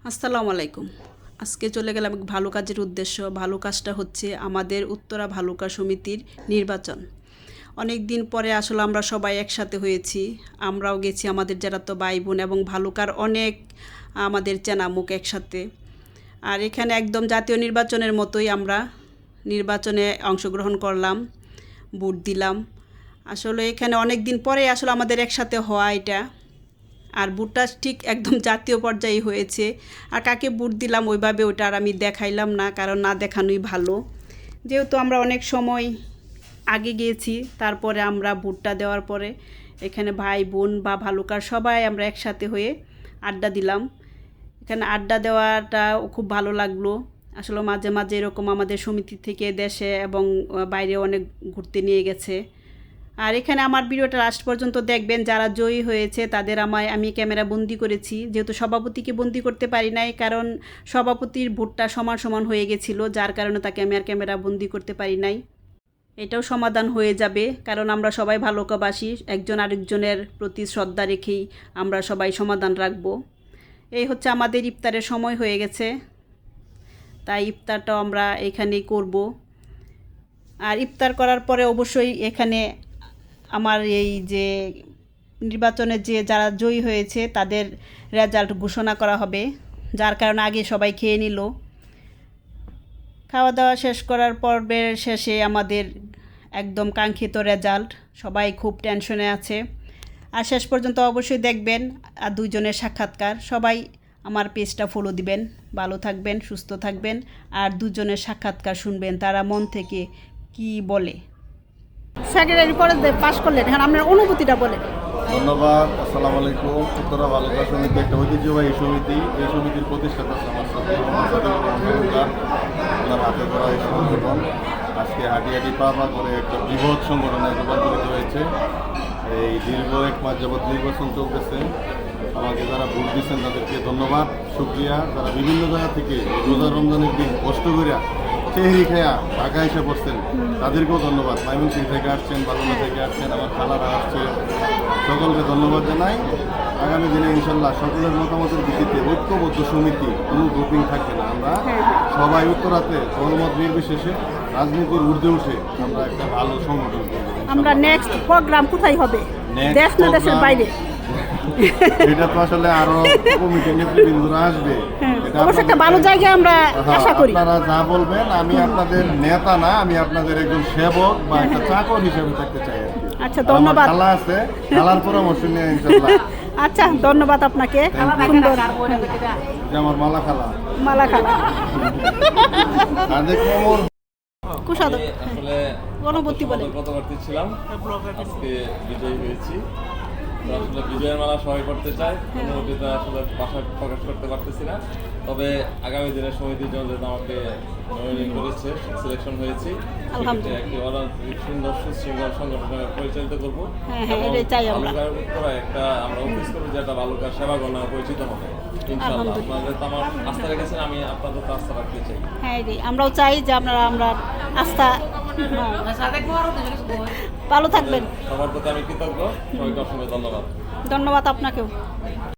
আসসালামু আলাইকুম। আজকে চলে গেলাম এক ভালো কাজের উদ্দেশ্য। ভালো কাজটা হচ্ছে আমাদের উত্তরা ভালুকা সমিতির নির্বাচন। অনেক দিন পরে আসলে আমরা সবাই একসাথে হয়েছি। আমরাও গেছি, আমাদের যারা তো ভাই বোন এবং ভালুকার অনেক আমাদের চেনা মুখ একসাথে। আর এখানে একদম জাতীয় নির্বাচনের মতোই আমরা নির্বাচনে অংশগ্রহণ করলাম, ভোট দিলাম। আসলে এখানে অনেক দিন পরে আসলে আমাদের একসাথে হওয়া এটা। আর ভোটটা ঠিক একদম জাতীয় পর্যায়ে হয়েছে। আর কাকে ভোট দিলাম ওইভাবে ওটা আর আমি দেখাইলাম না, কারণ না দেখানোই ভালো। যেহেতু আমরা অনেক সময় আগে গিয়েছি, তারপরে আমরা ভোটটা দেওয়ার পরে এখানে ভাই বোন বা ভালুকার সবাই আমরা একসাথে হয়ে আড্ডা দিলাম। এখানে আড্ডা দেওয়াটা খুব ভালো লাগলো। আসলে মাঝে মাঝে এরকম আমাদের সমিতি থেকে দেশে এবং বাইরে অনেক ঘুরতে নিয়ে গেছে। আর এখানে আমার ভিডিওটা লাস্ট পর্যন্ত দেখবেন। যারা জয়ী হয়েছে তাদের আমি ক্যামেরা বন্দি করেছি, যেহেতু সভাপতিকে বন্দি করতে পারি নাই, কারণ সভাপতির ভোটটা সমান সমান হয়ে গেছিলো, যার কারণে তাকে আমি আর ক্যামেরা বন্দি করতে পারি নাই। এটাও সমাধান হয়ে যাবে, কারণ আমরা সবাই ভালুকাবাসী, একজন আরেকজনের প্রতি শ্রদ্ধা রেখেই আমরা সবাই সমাধান রাখবো। এই হচ্ছে আমাদের ইফতারের সময় হয়ে গেছে, তাই ইফতারটাও আমরা এখানেই করব। আর ইফতার করার পরে অবশ্যই এখানে আমার এই যে নির্বাচনে যারা জয়ী হয়েছে তাদের রেজাল্ট ঘোষণা করা হবে, যার কারণে আগে সবাই খেয়ে নিল। খাওয়া দাওয়া শেষ করার পর্বের শেষে আমাদের একদম কাঙ্ক্ষিত রেজাল্ট। সবাই খুব টেনশনে আছে। আর শেষ পর্যন্ত অবশ্যই দেখবেন আর দুইজনের সাক্ষাৎকার। সবাই আমার পেজটা ফলো দিবেন। ভালো থাকবেন, সুস্থ থাকবেন, আর দুজনের সাক্ষাৎকার শুনবেন তারা মন থেকে কি বলে। সেক্রেটারি পরে পাশ করলেন, হ্যাঁ আপনার অনুভূতিটা বলেন। ধন্যবাদ। আসসালামু আলাইকুম। উত্তরা ভালুকা সমিতি একটা ঐতিহ্যবাহী সমিতি। এই সমিতির প্রতিষ্ঠাতা আমার সাথে ওনার হাতে ধরা এই সংগঠন আজকে হাঁটি পা করে একটা বৃহৎ সংগঠনে রূপান্তরিত হয়েছে। এই দীর্ঘ 1 মাস যাবৎ নির্বাচন চলতেছে। আমাকে যারা ভোট দিচ্ছেন তাদেরকে ধন্যবাদ, শুকরিয়া। যারা বিভিন্ন জায়গা থেকে রোজা রমজানের দিন কষ্ট করিয়া চেহারি খেয়া ঢাকা এসে পড়ছেন তাদেরকেও ধন্যবাদ। ময়মনসিংহ থেকে আসছেন, বালুনা থেকে আসছেন, আমার খালারা আসছে, সকলকে ধন্যবাদ জানাই। আগামী দিনে ইনশাল্লাহ সকলের মতামতের ভিত্তিতে ঐক্যবদ্ধ সমিতি, কোনো গ্রুপিং থাকবে না। আমরা সবাই উত্তরাতে ধর্মমত নির্বিশেষে রাজনীতির ঊর্ধ্বে উঠে আমরা একটা ভালো সংগঠন করব। আমরা নেক্সট প্রোগ্রাম কোথায় হবে? দেশ না দেশের বাইরে? এটা তো আসলে আরো কমিটির নেতৃবৃন্দরা আসবে। অবশ্যই একটা ভালো জায়গায় আমরা আশা করি। আপনারা যা বলবেন, আমি আপনাদের নেতা না, আমি আপনাদের একজন সেবক বা একটা চাকর হিসেবে থাকতে চাই। আচ্ছা, ধন্যবাদ। খালা আছে, খালার পরামর্শ নিয়ে ইনশাআল্লাহ। আচ্ছা, ধন্যবাদ আপনাকে। সুন্দর যে আমার মালা খালা আদেক মোমর কুশাদক আসলে অনুভূতি বলেন। গতবারটি ছিলাম, আজকে বিজয়ী হয়েছি। তো আসলে বিজয়ের মালা সবাই করতে চায়, অনুভূতিটা আসলে ভাষায় প্রকাশ করতে পারতেছি না। তবে আগামী দিনের সমিতির জন্য যেহেতু আমাকে নমিনেট করেছে, সিলেকশন হয়েছি, সেক্ষেত্রে একটি সুন্দর সুশৃঙ্খল সংগঠনে পরিচালিত করবো। উত্তরায় একটা আমরা অফিস করবো, যেটা ভালুকার সেবাগণ নামে পরিচিত হবে ইনশাআল্লাহ। আপনাদের তো আমার আস্থা রেখেছেন, আমি আপনাদের তো আস্থা রাখতে চাই। হ্যাঁ রে, আমরাও চাই যে আমরা আস্থা। ভালো থাকবেন। সবার প্রতি আমি কৃতজ্ঞ। সবাইকে অসংখ্য ধন্যবাদ। ধন্যবাদ আপনাকেও।